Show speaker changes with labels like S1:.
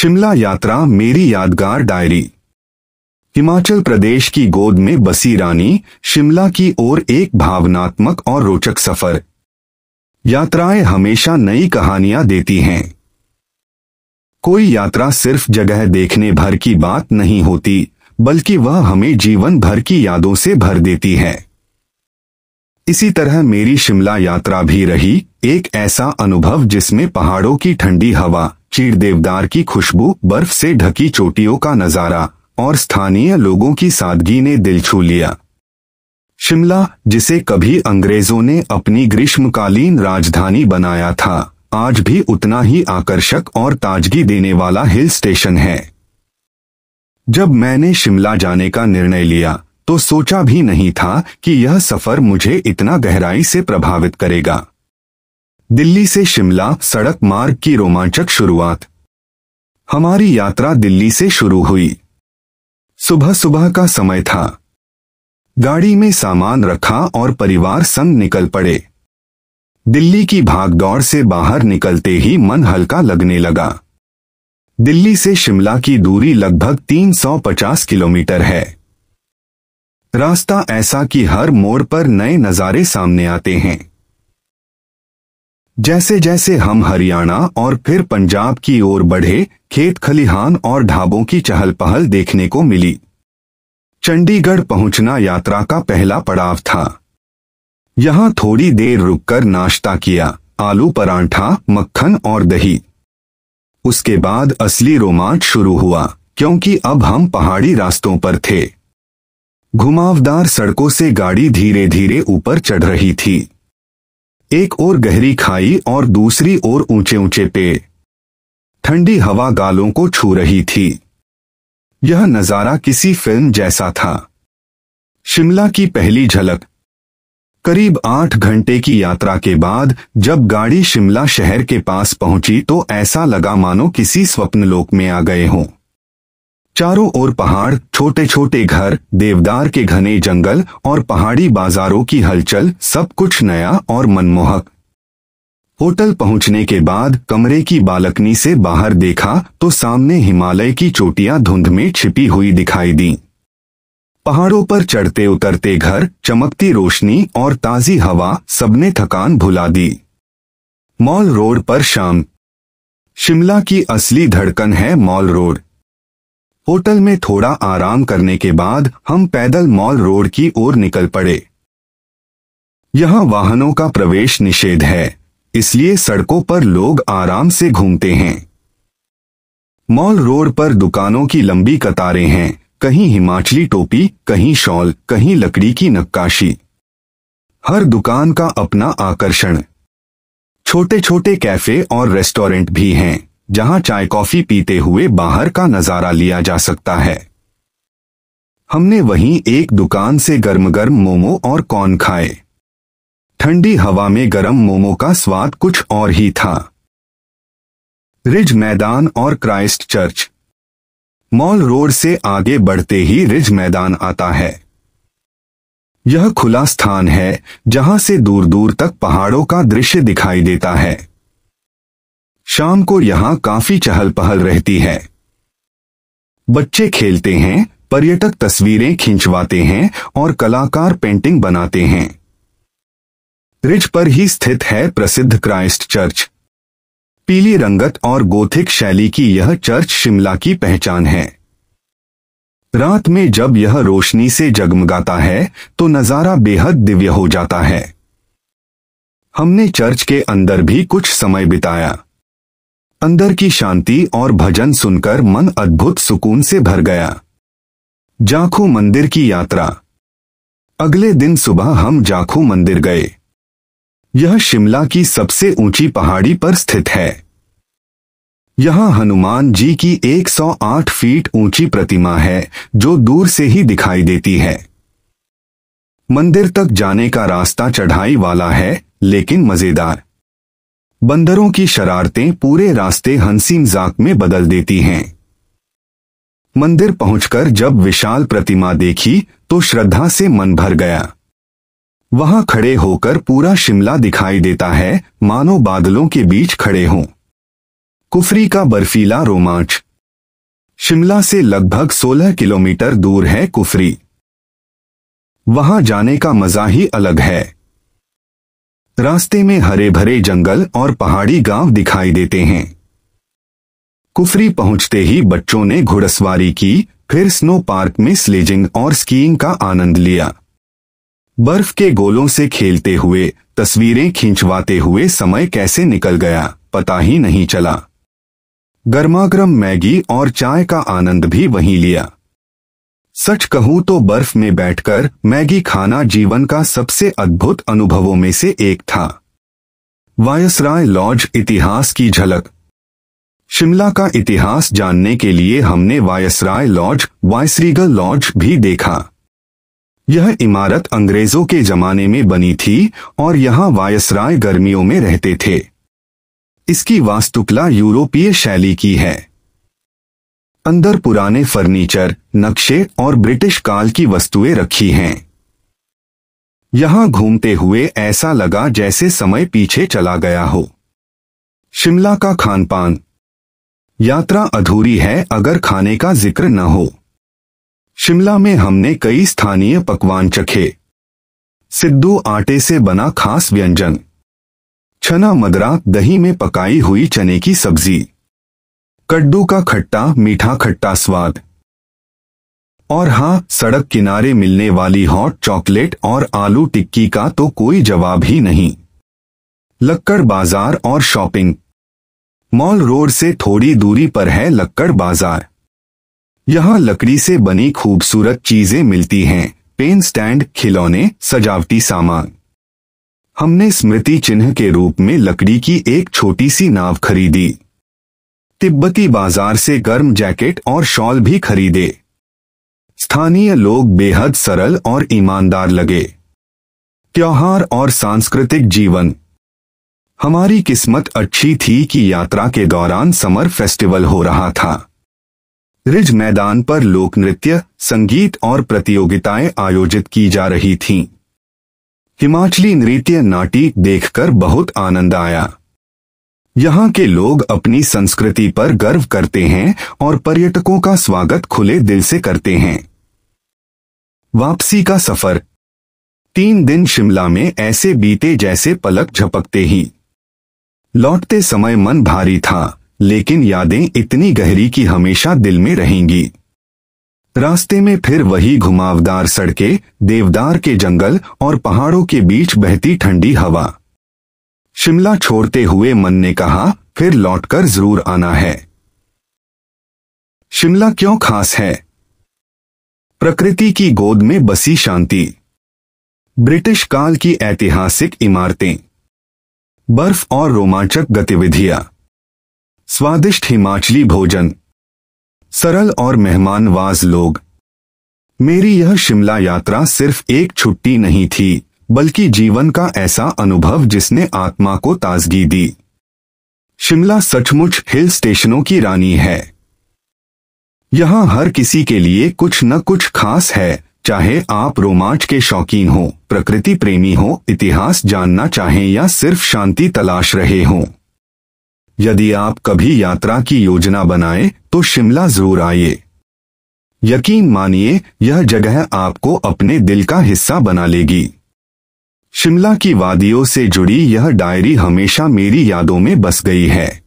S1: शिमला यात्रा मेरी यादगार डायरी। हिमाचल प्रदेश की गोद में बसी रानी शिमला की ओर एक भावनात्मक और रोचक सफर। यात्राएं हमेशा नई कहानियां देती हैं। कोई यात्रा सिर्फ जगह देखने भर की बात नहीं होती, बल्कि वह हमें जीवन भर की यादों से भर देती है। इसी तरह मेरी शिमला यात्रा भी रही, एक ऐसा अनुभव जिसमें पहाड़ों की ठंडी हवा, चीड़ देवदार की खुशबू, बर्फ से ढकी चोटियों का नजारा और स्थानीय लोगों की सादगी ने दिल छू लिया। शिमला, जिसे कभी अंग्रेजों ने अपनी ग्रीष्मकालीन राजधानी बनाया था, आज भी उतना ही आकर्षक और ताजगी देने वाला हिल स्टेशन है। जब मैंने शिमला जाने का निर्णय लिया तो सोचा भी नहीं था कि यह सफर मुझे इतना गहराई से प्रभावित करेगा। दिल्ली से शिमला सड़क मार्ग की रोमांचक शुरुआत। हमारी यात्रा दिल्ली से शुरू हुई। सुबह सुबह का समय था। गाड़ी में सामान रखा और परिवार संग निकल पड़े। दिल्ली की भागदौड़ से बाहर निकलते ही मन हल्का लगने लगा। दिल्ली से शिमला की दूरी लगभग 350 किलोमीटर है। रास्ता ऐसा कि हर मोड़ पर नए नज़ारे सामने आते हैं। जैसे जैसे हम हरियाणा और फिर पंजाब की ओर बढ़े, खेत खलिहान और ढाबों की चहल पहल देखने को मिली। चंडीगढ़ पहुंचना यात्रा का पहला पड़ाव था। यहां थोड़ी देर रुककर नाश्ता किया, आलू परांठा, मक्खन और दही। उसके बाद असली रोमांच शुरू हुआ, क्योंकि अब हम पहाड़ी रास्तों पर थे। घुमावदार सड़कों से गाड़ी धीरे धीरे ऊपर चढ़ रही थी। एक ओर गहरी खाई और दूसरी ओर ऊंचे ऊंचे पेड़। ठंडी हवा गालों को छू रही थी। यह नजारा किसी फिल्म जैसा था। शिमला की पहली झलक। करीब 8 घंटे की यात्रा के बाद जब गाड़ी शिमला शहर के पास पहुंची तो ऐसा लगा मानो किसी स्वप्नलोक में आ गए हों। चारों ओर पहाड़, छोटे छोटे घर, देवदार के घने जंगल और पहाड़ी बाजारों की हलचल, सब कुछ नया और मनमोहक। होटल पहुंचने के बाद कमरे की बालकनी से बाहर देखा तो सामने हिमालय की चोटियां धुंध में छिपी हुई दिखाई दी। पहाड़ों पर चढ़ते उतरते घर, चमकती रोशनी और ताजी हवा, सबने थकान भुला दी। मॉल रोड पर शाम। शिमला की असली धड़कन है मॉल रोड। होटल में थोड़ा आराम करने के बाद हम पैदल मॉल रोड की ओर निकल पड़े। यहां वाहनों का प्रवेश निषेध है, इसलिए सड़कों पर लोग आराम से घूमते हैं। मॉल रोड पर दुकानों की लंबी कतारें हैं, कहीं हिमाचली टोपी, कहीं शॉल, कहीं लकड़ी की नक्काशी। हर दुकान का अपना आकर्षण। छोटे छोटे कैफे और रेस्टोरेंट भी हैं, जहां चाय कॉफी पीते हुए बाहर का नजारा लिया जा सकता है। हमने वहीं एक दुकान से गर्म गर्म मोमो और कॉर्न खाए। ठंडी हवा में गर्म मोमो का स्वाद कुछ और ही था। रिज मैदान और क्राइस्ट चर्च। मॉल रोड से आगे बढ़ते ही रिज मैदान आता है। यह खुला स्थान है जहां से दूर दूर तक पहाड़ों का दृश्य दिखाई देता है। शाम को यहां काफी चहल पहल रहती है। बच्चे खेलते हैं, पर्यटक तस्वीरें खिंचवाते हैं और कलाकार पेंटिंग बनाते हैं। रिज पर ही स्थित है प्रसिद्ध क्राइस्ट चर्च। पीली रंगत और गोथिक शैली की यह चर्च शिमला की पहचान है। रात में जब यह रोशनी से जगमगाता है तो नजारा बेहद दिव्य हो जाता है। हमने चर्च के अंदर भी कुछ समय बिताया। अंदर की शांति और भजन सुनकर मन अद्भुत सुकून से भर गया। जाखू मंदिर की यात्रा। अगले दिन सुबह हम जाखू मंदिर गए। यह शिमला की सबसे ऊंची पहाड़ी पर स्थित है। यहां हनुमान जी की 108 फीट ऊंची प्रतिमा है, जो दूर से ही दिखाई देती है। मंदिर तक जाने का रास्ता चढ़ाई वाला है, लेकिन मजेदार। बंदरों की शरारतें पूरे रास्ते हंसी मजाक में बदल देती हैं। मंदिर पहुंचकर जब विशाल प्रतिमा देखी तो श्रद्धा से मन भर गया। वहां खड़े होकर पूरा शिमला दिखाई देता है, मानो बादलों के बीच खड़े हों। कुफरी का बर्फीला रोमांच। शिमला से लगभग 16 किलोमीटर दूर है कुफरी। वहां जाने का मजा ही अलग है। रास्ते में हरे भरे जंगल और पहाड़ी गांव दिखाई देते हैं। कुफरी पहुंचते ही बच्चों ने घुड़सवारी की, फिर स्नो पार्क में स्लेजिंग और स्कीइंग का आनंद लिया। बर्फ के गोलों से खेलते हुए, तस्वीरें खिंचवाते हुए समय कैसे निकल गया पता ही नहीं चला। गर्मागर्म मैगी और चाय का आनंद भी वहीं लिया। सच कहूं तो बर्फ में बैठकर मैगी खाना जीवन का सबसे अद्भुत अनुभवों में से एक था। वायसराय लॉज इतिहास की झलक। शिमला का इतिहास जानने के लिए हमने वायसराय लॉज, वाइसरीगल लॉज भी देखा। यह इमारत अंग्रेजों के जमाने में बनी थी और यहाँ वायसराय गर्मियों में रहते थे। इसकी वास्तुकला यूरोपीय शैली की है। अंदर पुराने फर्नीचर, नक्शे और ब्रिटिश काल की वस्तुएं रखी हैं। यहाँ घूमते हुए ऐसा लगा जैसे समय पीछे चला गया हो। शिमला का खान पान। यात्रा अधूरी है अगर खाने का जिक्र न हो। शिमला में हमने कई स्थानीय पकवान चखे। सिद्धू आटे से बना खास व्यंजन, छना मदरा दही में पकाई हुई चने की सब्जी, कद्दू का खट्टा मीठा खट्टा स्वाद, और हाँ, सड़क किनारे मिलने वाली हॉट चॉकलेट और आलू टिक्की का तो कोई जवाब ही नहीं। लक्कड़ बाजार और शॉपिंग। मॉल रोड से थोड़ी दूरी पर है लक्कड़ बाजार। यहाँ लकड़ी से बनी खूबसूरत चीजें मिलती हैं, पेन स्टैंड, खिलौने, सजावटी सामान। हमने स्मृति चिन्ह के रूप में लकड़ी की एक छोटी सी नाव खरीदी। तिब्बती बाजार से गर्म जैकेट और शॉल भी खरीदे। स्थानीय लोग बेहद सरल और ईमानदार लगे। त्योहार और सांस्कृतिक जीवन। हमारी किस्मत अच्छी थी कि यात्रा के दौरान समर फेस्टिवल हो रहा था। रिज मैदान पर लोक नृत्य, संगीत और प्रतियोगिताएं आयोजित की जा रही थीं। हिमाचली नृत्य नाटी देखकर बहुत आनंद आया। यहाँ के लोग अपनी संस्कृति पर गर्व करते हैं और पर्यटकों का स्वागत खुले दिल से करते हैं। वापसी का सफर। 3 दिन शिमला में ऐसे बीते जैसे पलक झपकते ही। लौटते समय मन भारी था, लेकिन यादें इतनी गहरी कि हमेशा दिल में रहेंगी। रास्ते में फिर वही घुमावदार सड़कें, देवदार के जंगल और पहाड़ों के बीच बहती ठंडी हवा। शिमला छोड़ते हुए मन ने कहा, फिर लौटकर जरूर आना है। शिमला क्यों खास है? प्रकृति की गोद में बसी शांति, ब्रिटिश काल की ऐतिहासिक इमारतें, बर्फ और रोमांचक गतिविधियां, स्वादिष्ट हिमाचली भोजन, सरल और मेहमानवाज लोग। मेरी यह शिमला यात्रा सिर्फ एक छुट्टी नहीं थी, बल्कि जीवन का ऐसा अनुभव जिसने आत्मा को ताजगी दी। शिमला सचमुच हिल स्टेशनों की रानी है। यहाँ हर किसी के लिए कुछ न कुछ खास है, चाहे आप रोमांच के शौकीन हो, प्रकृति प्रेमी हो, इतिहास जानना चाहें या सिर्फ शांति तलाश रहे हों। यदि आप कभी यात्रा की योजना बनाएं तो शिमला जरूर आइए। यकीन मानिए, यह जगह आपको अपने दिल का हिस्सा बना लेगी। शिमला की वादियों से जुड़ी यह डायरी हमेशा मेरी यादों में बस गई है।